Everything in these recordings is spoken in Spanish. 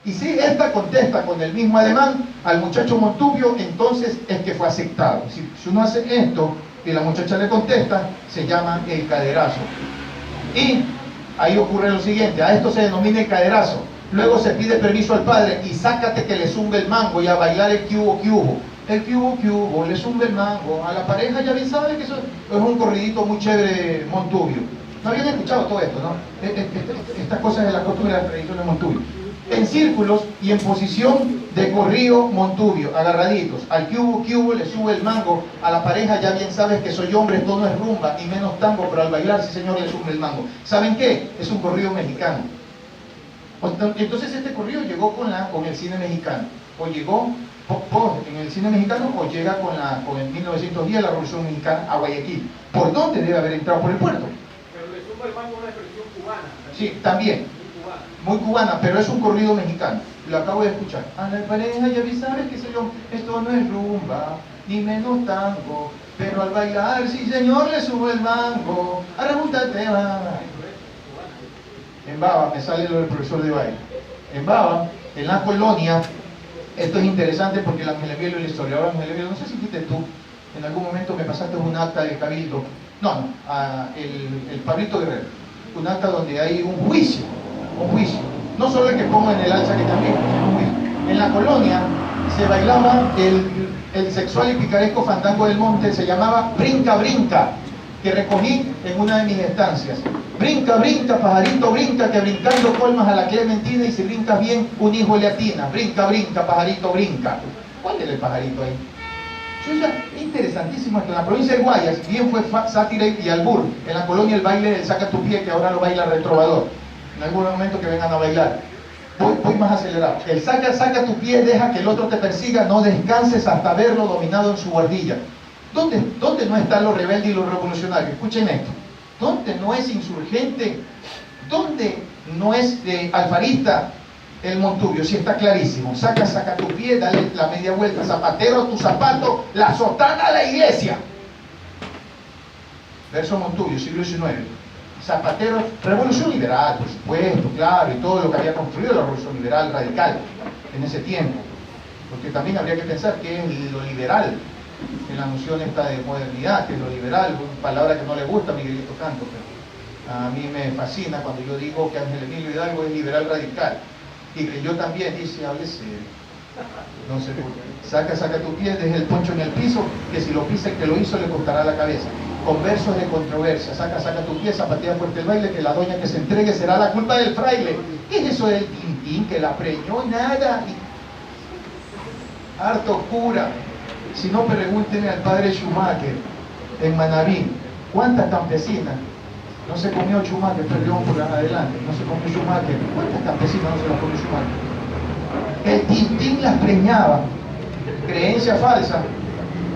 Y si esta contesta con el mismo ademán al muchacho Montubio, entonces es que fue aceptado. Si uno hace esto y la muchacha le contesta, se llama el caderazo. Y ahí ocurre lo siguiente, a esto se denomina el caderazo. Luego se pide permiso al padre y sácate que le zumbe el mango y a bailar el que hubo. El que hubo, le zumbe el mango. A la pareja ya bien sabe que eso es un corridito muy chévere Montubio. No habían escuchado todo esto, ¿no? Estas cosas de la costumbre de la tradición de Montubio. En círculos y en posición de corrido Montubio, agarraditos. Al que hubo, le sube el mango. A la pareja ya bien sabes que soy hombre, esto no es rumba, y menos tango, pero al bailar, sí señor, le sube el mango. ¿Saben qué? Es un corrido mexicano. Entonces este corrido llegó con el cine mexicano. O llegó en el cine mexicano, o llega con el 1910, la Revolución Mexicana, a Guayaquil. ¿Por dónde debe haber entrado? Por el puerto. Pero le sube el mango una expresión cubana. Sí, también. Muy cubana, pero es un corrido mexicano. Lo acabo de escuchar. A la pareja ya vi sabes que soy yo. Esto no es rumba, ni menos tango. Pero al bailar, sí señor, le subo el mango. Ahora júntate, va. En Baba, me sale lo del profesor de baile. En Baba, en la colonia, esto es interesante porque el Ángel Evielo, el historiador Ángel Evielo, no sé si fuiste tú, en algún momento me pasaste un acta del Cabildo. No, el Pablito Guerrero. Un acta donde hay un juicio. No solo el que pongo en el alza que también, sino un juicio. En la colonia se bailaba el sexual y picaresco fandango del monte, se llamaba Brinca Brinca, que recogí en una de mis estancias. Brinca, brinca, pajarito brinca, que brincando colmas a la Clementina y si brincas bien, un hijo le atina. Brinca, brinca, pajarito brinca. ¿Cuál era el pajarito ahí? Interesantísimo esto. En la provincia de Guayas, bien fue sátira y albur. En la colonia el baile del saca tu pie, que ahora lo baila Retrovador. En algún momento que vengan a bailar. Voy más acelerado. El saca tu pie, deja que el otro te persiga, no descanses hasta verlo dominado en su guardilla. ¿Dónde no está lo rebelde y lo revolucionario? Escuchen esto. ¿Dónde no es insurgente? ¿Dónde no es alfarista el Montubio? Si está clarísimo. Saca tu pie, dale la media vuelta, zapatero tu zapato, la sotana a la iglesia. Verso Montubio, siglo XIX. Zapatero, revolución liberal, por supuesto, claro, y todo lo que había construido la revolución liberal radical en ese tiempo. Porque también habría que pensar qué es lo liberal en la noción esta de modernidad, que es lo liberal, una palabra que no le gusta a Miguelito Canto, pero a mí me fascina cuando yo digo que Ángel Emilio Hidalgo es liberal radical, y que yo también, dice, hable serio, no sé por qué, saca tu pie, deja el poncho en el piso, que si lo pisa el que lo hizo le cortará la cabeza. Con versos de controversia, saca tu pie, zapatea fuerte el baile, que la doña que se entregue será la culpa del fraile. ¿Qué es eso del tintín, que la preñó? Nada. Harto cura. Si no, pregúntenle al padre Schumacher en Manaví. ¿Cuántas campesinas no se comió Schumacher? Perdón por adelante. No se comió Schumacher. ¿Cuántas campesinas no se las comió Schumacher? El tintín las preñaba. Creencia falsa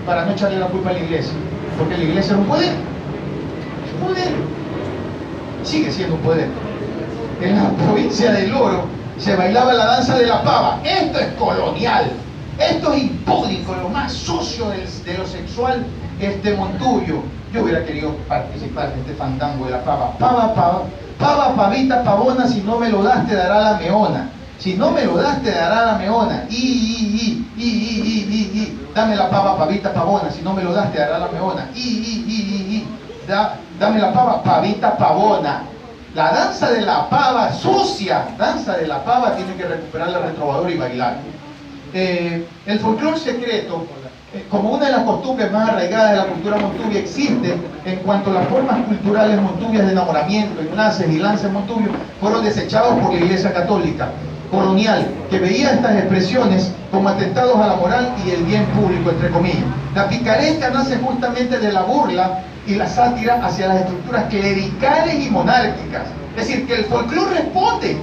para no echarle la culpa a la iglesia. Porque la iglesia es un poder. Es un poder. Sigue siendo un poder. En la provincia del Oro se bailaba la danza de la pava. Esto es colonial. Esto es impúdico, lo más sucio de lo sexual, Montubio. Yo hubiera querido participar de este fandango de la pava. Pava, pavita, pavona, si no me lo das te dará la meona. Si no me lo das te dará la meona. Dame la pava, pavita, pavona, si no me lo das te dará la meona. Dame la pava, pavita, pavona. La danza de la pava sucia, danza de la pava, tiene que recuperar la Retrovador y bailar. El folclore secreto, como una de las costumbres más arraigadas de la cultura montubia, existe en cuanto a las formas culturales montubias de enamoramiento, enlaces y lances montubios fueron desechados por la Iglesia Católica colonial, que veía estas expresiones como atentados a la moral y el bien público, entre comillas. La picaresca nace justamente de la burla y la sátira hacia las estructuras clericales y monárquicas. Es decir, que el folclore responde,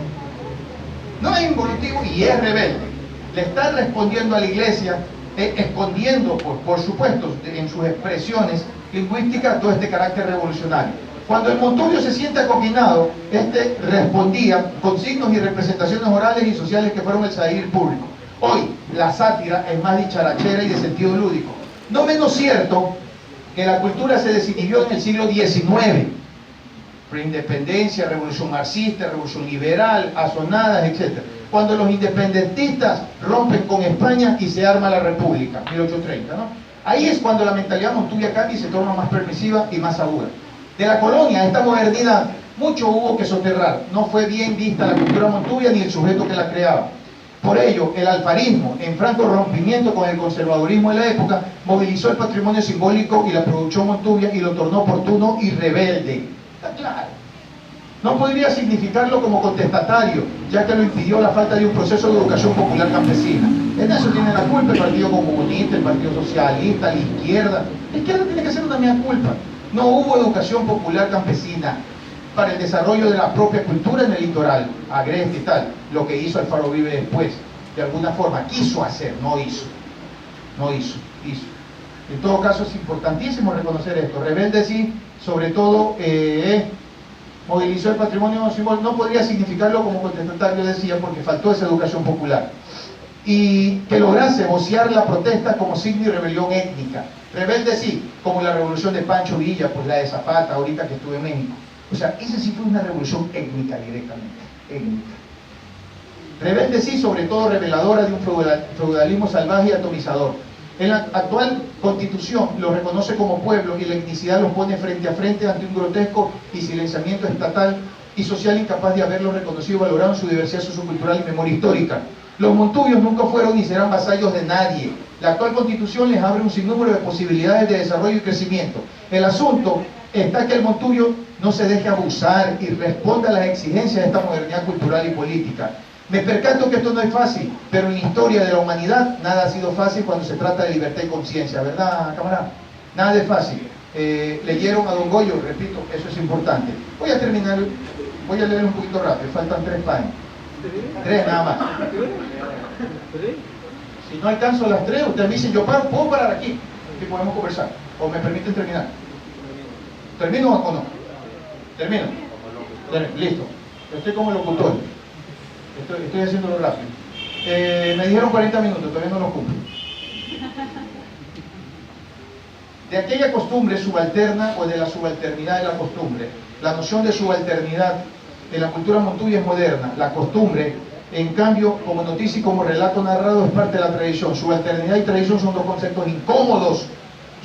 no es involutivo y es rebelde. Le está respondiendo a la iglesia, escondiendo, por supuesto, en sus expresiones lingüísticas todo este carácter revolucionario. Cuando el Montubio se siente acoquinado, respondía con signos y representaciones orales y sociales que fueron el salir público. Hoy, la sátira es más dicharachera y de sentido lúdico. No menos cierto que la cultura se desinhibió en el siglo XIX. Preindependencia, revolución marxista, revolución liberal, asonadas, etc. cuando los independentistas rompen con España y se arma la República, 1830, ¿no? Ahí es cuando la mentalidad montuvia cambia y se torna más permisiva y más aguda. De la colonia, esta modernidad, mucho hubo que soterrar. No fue bien vista la cultura montuvia ni el sujeto que la creaba. Por ello, el alfarismo, en franco rompimiento con el conservadurismo de la época, movilizó el patrimonio simbólico y la producción montuvia y lo tornó oportuno y rebelde. Está claro. No podría significarlo como contestatario, ya que lo impidió la falta de un proceso de educación popular campesina. En eso tiene la culpa el Partido Comunista, el Partido Socialista, la izquierda. La izquierda tiene que ser una mea culpa. No hubo educación popular campesina para el desarrollo de la propia cultura en el litoral, agreste y tal, lo que hizo Alfaro Uribe después, de alguna forma quiso hacer, no hizo. En todo caso es importantísimo reconocer esto. Rebelde sí, sobre todo movilizó el patrimonio simbólico, no podría significarlo como contestatario, decía, porque faltó esa educación popular. Y que lograse vocear la protesta como signo de rebelión étnica. Rebelde sí, como la revolución de Pancho Villa, pues la de Zapata, ahorita que estuve en México. O sea, esa sí fue una revolución étnica directamente, étnica. Rebelde sí, sobre todo reveladora de un feudalismo salvaje y atomizador. En la actual constitución lo reconoce como pueblo y la etnicidad los pone frente a frente ante un grotesco y silenciamiento estatal y social incapaz de haberlo reconocido y valorado en su diversidad sociocultural y memoria histórica. Los montubios nunca fueron ni serán vasallos de nadie. La actual constitución les abre un sinnúmero de posibilidades de desarrollo y crecimiento. El asunto está que el montubio no se deje abusar y responda a las exigencias de esta modernidad cultural y política. Me percato que esto no es fácil, pero en la historia de la humanidad nada ha sido fácil cuando se trata de libertad y conciencia, ¿verdad, camarada? Nada es fácil. Leyeron a Don Goyo, repito, eso es importante. Voy a terminar, voy a leer un poquito rápido, faltan 3 páginas. 3 nada más. Si no alcanzo las 3, ustedes me dicen, yo paro, puedo parar aquí, que podemos conversar, o me permiten terminar. ¿Termino o no? Termino. Listo. Estoy como locutor. Estoy haciéndolo rápido. Me dijeron 40 minutos, todavía no lo cumplo. De aquella costumbre subalterna o de la subalternidad de la costumbre. La noción de subalternidad en la cultura montuvia es moderna. La costumbre, en cambio, como noticia y como relato narrado, es parte de la tradición. Subalternidad y tradición son dos conceptos incómodos.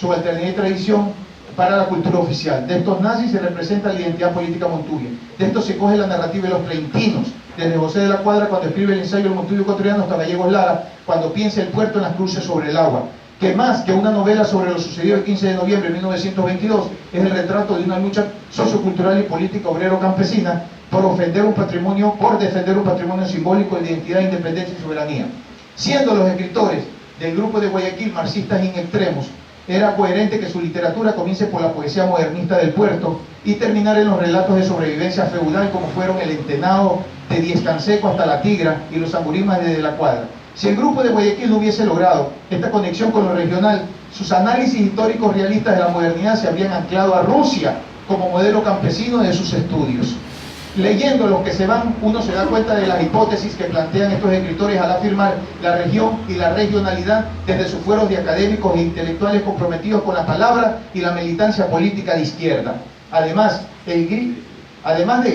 Subalternidad y tradición para la cultura oficial. De estos nazis se representa la identidad política montuvia. De esto se coge la narrativa de los treitinos, desde José de la Cuadra cuando escribe el ensayo del Montubio ecuatoriano hasta Gallegos Lara cuando piensa el puerto en las cruces sobre el agua. Que más que una novela sobre lo sucedido el 15 de noviembre de 1922 es el retrato de una lucha sociocultural y política obrero-campesina por defender un patrimonio simbólico de identidad, independencia y soberanía. Siendo los escritores del grupo de Guayaquil marxistas in extremos, era coherente que su literatura comience por la poesía modernista del puerto y terminar en los relatos de sobrevivencia feudal como fueron El Entenado de Diez Canseco hasta La Tigra y Los Angurismas desde La Cuadra. Si el grupo de Guayaquil no hubiese logrado esta conexión con lo regional, sus análisis históricos realistas de la modernidad se habrían anclado a Rusia como modelo campesino de sus estudios. Leyendo los que se van, uno se da cuenta de las hipótesis que plantean estos escritores al afirmar la región y la regionalidad desde sus fueros de académicos e intelectuales comprometidos con la palabra y la militancia política de izquierda. Además del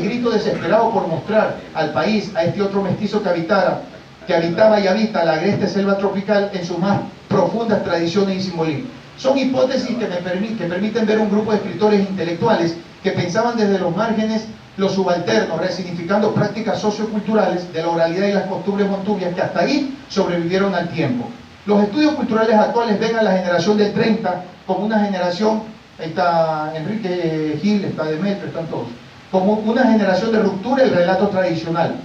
grito desesperado por mostrar al país, a este otro mestizo que habitaba y habita la agreste selva tropical en sus más profundas tradiciones y simbolismo. Son hipótesis que permiten ver un grupo de escritores intelectuales que pensaban desde los márgenes los subalternos, resignificando prácticas socioculturales de la oralidad y las costumbres montuvias que hasta ahí sobrevivieron al tiempo. Los estudios culturales actuales ven a la generación del 30 como una generación, ahí está Enrique Gil, está Demetrio, están todos, como una generación de ruptura del relato tradicional.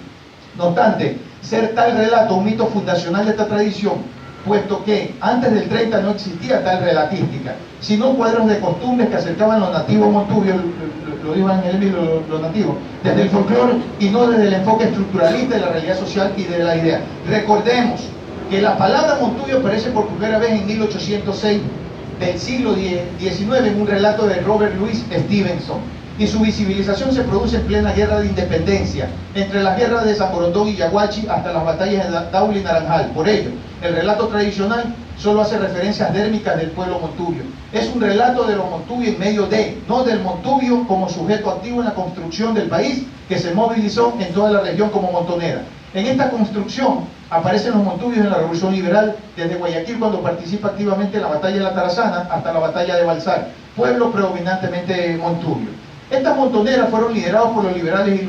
No obstante, ser tal relato un mito fundacional de esta tradición, puesto que antes del 30 no existía tal relatística, sino cuadros de costumbres que acercaban lo nativo montuvio, lo dijo Ángel, lo nativo, desde el folclore y no desde el enfoque estructuralista de la realidad social y de la idea. Recordemos que la palabra montuvio aparece por primera vez en 1806 del siglo XIX en un relato de Robert Louis Stevenson, y su visibilización se produce en plena guerra de independencia, entre las guerras de San Borondón y Yaguachi hasta las batallas de Daule y Naranjal. Por ello, el relato tradicional solo hace referencias dérmicas del pueblo montubio. Es un relato de los montubios en medio de, no del montubio como sujeto activo en la construcción del país que se movilizó en toda la región como montonera. En esta construcción aparecen los montubios en la Revolución Liberal, desde Guayaquil cuando participa activamente en la batalla de la Tarazana hasta la batalla de Balsar, pueblo predominantemente montubio. Estas montoneras fueron liderados por los liberales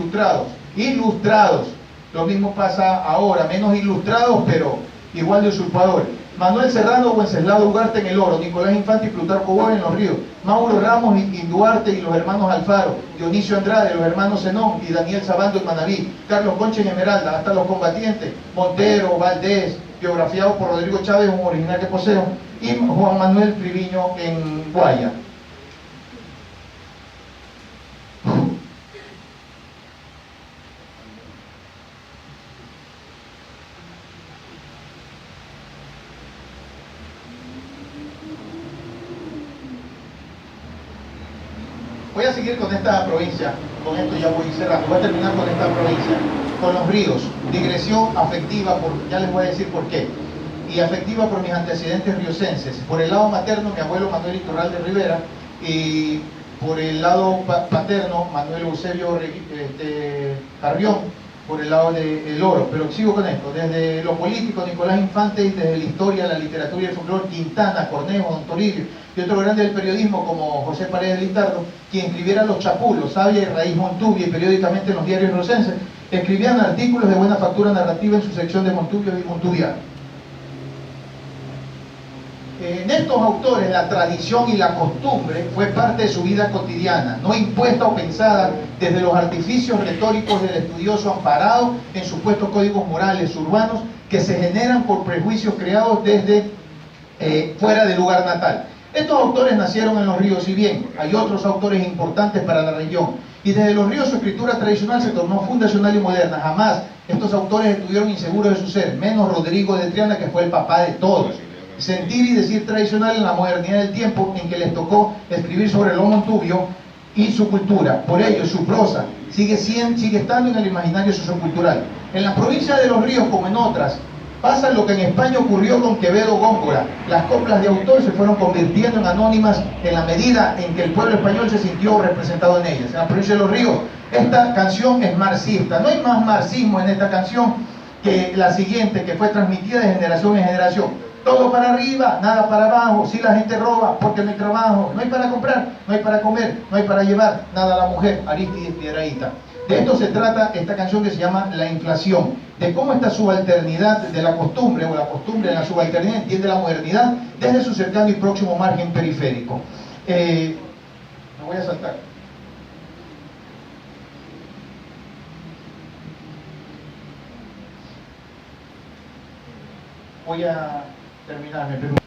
ilustrados. Lo mismo pasa ahora, menos ilustrados, pero igual de usurpadores. Manuel Serrano, Wenceslao Ugarte en el Oro, Nicolás Infante y Plutarco Gómez en los Ríos, Mauro Ramos y Duarte y los hermanos Alfaro, Dionisio Andrade, los hermanos Zenón y Daniel Sabando en Manaví, Carlos Concha en Esmeralda, hasta los combatientes, Montero, Valdés, biografiado por Rodrigo Chávez, un original de Poseo, y Juan Manuel Triviño en Guaya. Voy a seguir con esta provincia, con esto ya voy cerrando, voy a terminar con esta provincia, con los ríos, digresión afectiva, ya les voy a decir por qué, y afectiva por mis antecedentes riocenses. Por el lado materno, mi abuelo Manuel Iturralde Rivera, y por el lado paterno, Manuel Eusebio Carrión, por el lado del Oro. Pero sigo con esto, desde lo político, Nicolás Infante, y desde la historia, la literatura y el folclore, Quintana, Cornejo, Don Toribio, y otro grande del periodismo como José Paredes Lintardo, quien escribiera Los Chapulos, Sabia y Raíz Montubia, y periódicamente en los diarios rocenses, escribían artículos de buena factura narrativa en su sección de Montubios y Montubianos. En estos autores la tradición y la costumbre fue parte de su vida cotidiana, no impuesta o pensada desde los artificios retóricos del estudioso amparado en supuestos códigos morales urbanos que se generan por prejuicios creados desde fuera del lugar natal. Estos autores nacieron en los ríos, si bien hay otros autores importantes para la región, y desde los ríos su escritura tradicional se tornó fundacional y moderna. Jamás estos autores estuvieron inseguros de su ser, menos Rodrigo de Triana, que fue el papá de todos. Sentir y decir tradicional en la modernidad del tiempo en que les tocó escribir sobre lo montubio y su cultura. Por ello, su prosa sigue estando en el imaginario sociocultural. En la provincia de Los Ríos, como en otras, pasa lo que en España ocurrió con Quevedo Góngora. Las coplas de autor se fueron convirtiendo en anónimas en la medida en que el pueblo español se sintió representado en ellas. En la provincia de Los Ríos, esta canción es marxista. No hay más marxismo en esta canción que la siguiente, que fue transmitida de generación en generación. Todo para arriba, nada para abajo. Si la gente roba, porque no hay trabajo. No hay para comprar, no hay para comer, no hay para llevar. Nada a la mujer, Aristides Piedrahíta. De esto se trata esta canción que se llama La Inflación. De cómo esta subalternidad de la costumbre, o la costumbre en la subalternidad, entiende la modernidad desde su cercano y próximo margen periférico. Me voy a saltar. Voy a terminar, me pregunto.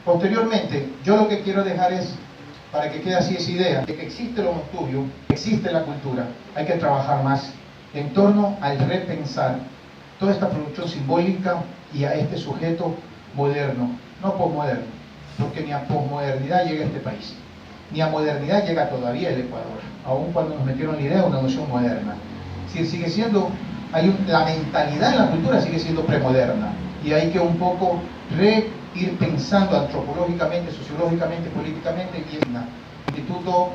Posteriormente, yo lo que quiero dejar es, para que quede así esa idea, de que existe lo montubio, existe la cultura, hay que trabajar más en torno al repensar toda esta producción simbólica y a este sujeto moderno, no posmoderno, porque ni a posmodernidad llega a este país, ni a modernidad llega todavía el Ecuador, aun cuando nos metieron la idea de una noción moderna. Si sigue siendo, la mentalidad en la cultura sigue siendo premoderna, y hay que un poco ir pensando antropológicamente, sociológicamente, políticamente, y en el Instituto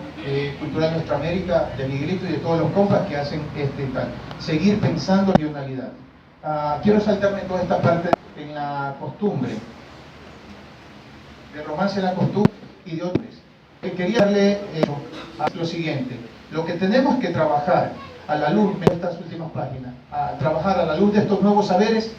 Cultural Nuestra América de Miguelito y de todos los compas que hacen seguir pensando en regionalidad. Quiero saltarme toda esta parte en la costumbre, del romance de la costumbre y de otros. Quería darle lo siguiente: lo que tenemos que trabajar a la luz de estas últimas páginas, a trabajar a la luz de estos nuevos saberes.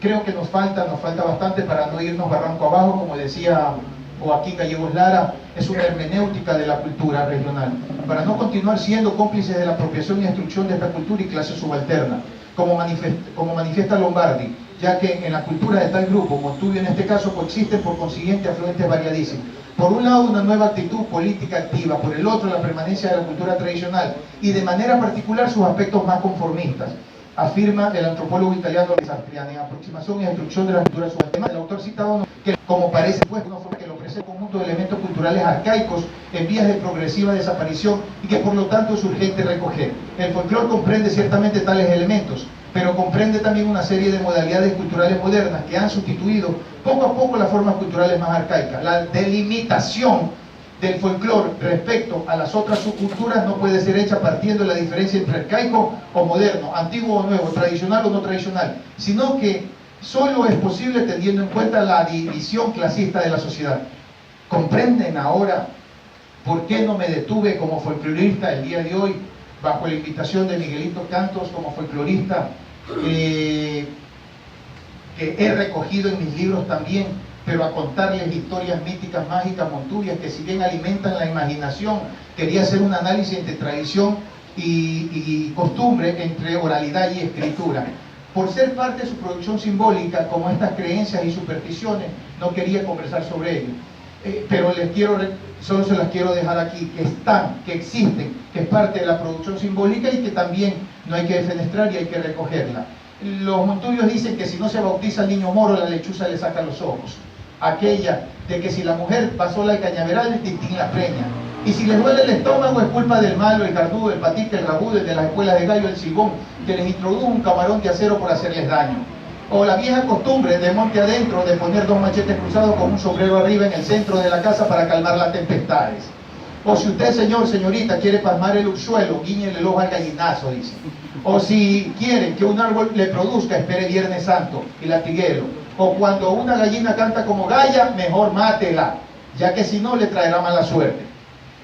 Creo que nos falta bastante para no irnos barranco abajo, como decía Joaquín Gallegos Lara, es una hermenéutica de la cultura regional, para no continuar siendo cómplices de la apropiación y destrucción de esta cultura y clase subalterna, como manifiesta Lombardi, ya que en la cultura de tal grupo, Montubio en este caso, coexisten por consiguiente afluentes variadísimos. Por un lado, una nueva actitud política activa, por el otro, la permanencia de la cultura tradicional y de manera particular sus aspectos más conformistas. Afirma el antropólogo italiano Satriani, aproximación y destrucción de la cultura subalterna. El autor citado, que como parece, pues, una forma que lo ofrece un conjunto de elementos culturales arcaicos en vías de progresiva desaparición y que por lo tanto es urgente recoger. El folclore comprende ciertamente tales elementos, pero comprende también una serie de modalidades culturales modernas que han sustituido poco a poco las formas culturales más arcaicas. La delimitación del folclore respecto a las otras subculturas no puede ser hecha partiendo de la diferencia entre arcaico o moderno, antiguo o nuevo, tradicional o no tradicional, sino que solo es posible teniendo en cuenta la división clasista de la sociedad. ¿Comprenden ahora por qué no me detuve como folclorista el día de hoy, bajo la invitación de Miguelito Cantos como folclorista, que he recogido en mis libros también, pero a contarles historias míticas, mágicas, montubias, que si bien alimentan la imaginación, quería hacer un análisis entre tradición y costumbre, entre oralidad y escritura? Por ser parte de su producción simbólica, como estas creencias y supersticiones, no quería conversar sobre ello. Pero solo se las quiero dejar aquí, que están, que existen, que es parte de la producción simbólica y que también no hay que defenestrar y hay que recogerla. Los montubios dicen que si no se bautiza al niño moro, la lechuza le saca los ojos. Aquella de que si la mujer pasó la cañaveral, el tintín la preña. Y si les duele el estómago es culpa del malo, el cardudo, el patique, el rabudo, el de las escuelas de gallo, el silbón, que les introdujo un camarón de acero por hacerles daño. O la vieja costumbre de monte adentro de poner dos machetes cruzados con un sombrero arriba en el centro de la casa para calmar las tempestades. O si usted, señor, señorita, quiere pasmar el suelo, guíñele el ojo al gallinazo, dice. O si quiere que un árbol le produzca, espere Viernes Santo y latiguero. O cuando una gallina canta como galla, mejor mátela, ya que si no le traerá mala suerte.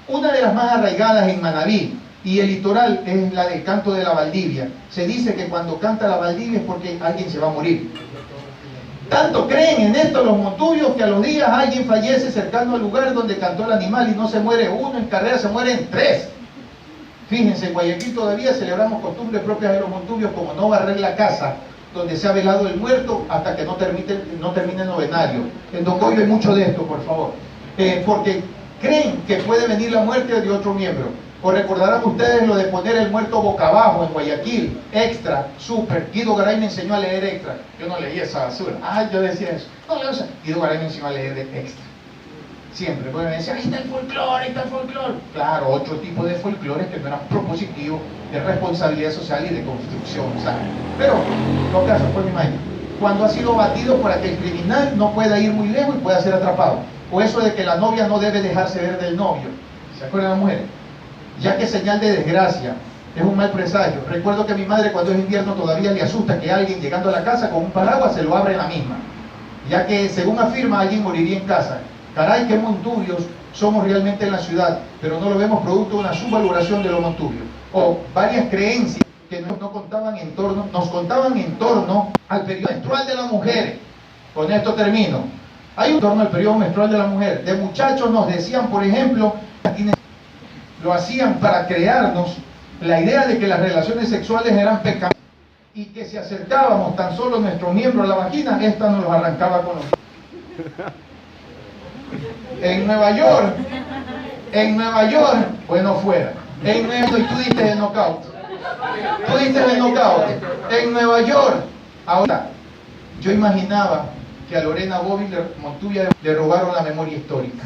Una de las más arraigadas en Manabí y el litoral es la del canto de la Valdivia. Se dice que cuando canta la Valdivia es porque alguien se va a morir. Tanto creen en esto los montubios que a los días alguien fallece cercano al lugar donde cantó el animal y no se muere uno en carrera, se mueren tres. Fíjense, en Guayaquil todavía celebramos costumbres propias de los montubios, como no barrer la casa donde se ha velado el muerto hasta que no termine el novenario. En Don Goyo hay mucho de esto, por favor. Porque creen que puede venir la muerte de otro miembro. O recordarán ustedes lo de poner el muerto boca abajo en Guayaquil, extra, súper. Guido Garay me enseñó a leer extra. Yo no leía esa basura. Yo decía eso. No, Guido Garay me enseñó a leer extra. Siempre, porque me decía, ahí está el folclore, ahí está el folclore. Claro, otro tipo de folclore que no era propositivo, de responsabilidad social y de construcción, ¿sabes? Pero, en todo caso, fue mi maestro. Cuando ha sido batido para que el criminal no pueda ir muy lejos y pueda ser atrapado. O eso de que la novia no debe dejarse ver del novio. ¿Se acuerdan las mujeres? Ya que señal de desgracia, es un mal presagio. Recuerdo que mi madre cuando es invierno todavía le asusta que alguien llegando a la casa con un paraguas se lo abre en la misma. Ya que, según afirma, alguien moriría en casa. Caray, qué montubios somos realmente en la ciudad, pero no lo vemos producto de una subvaloración de lo montubio. O varias creencias que nos contaban en torno al periodo menstrual de la mujer. Con esto termino. Hay un torno al periodo menstrual de la mujer. De muchachos nos decían, por ejemplo, lo hacían para crearnos la idea de que las relaciones sexuales eran pecados y que si acercábamos tan solo nuestro miembro a la vagina, esta nos los arrancaba con los... En Nueva York, bueno fuera, en Nueva York, y tú diste el knockout, en Nueva York. Ahora, yo imaginaba que a Lorena Bobby Montubia le robaron la memoria histórica.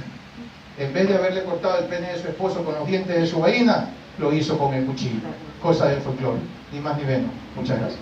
En vez de haberle cortado el pene de su esposo con los dientes de su vaina, lo hizo con el cuchillo. Cosa del folclore, ni más ni menos. Muchas gracias.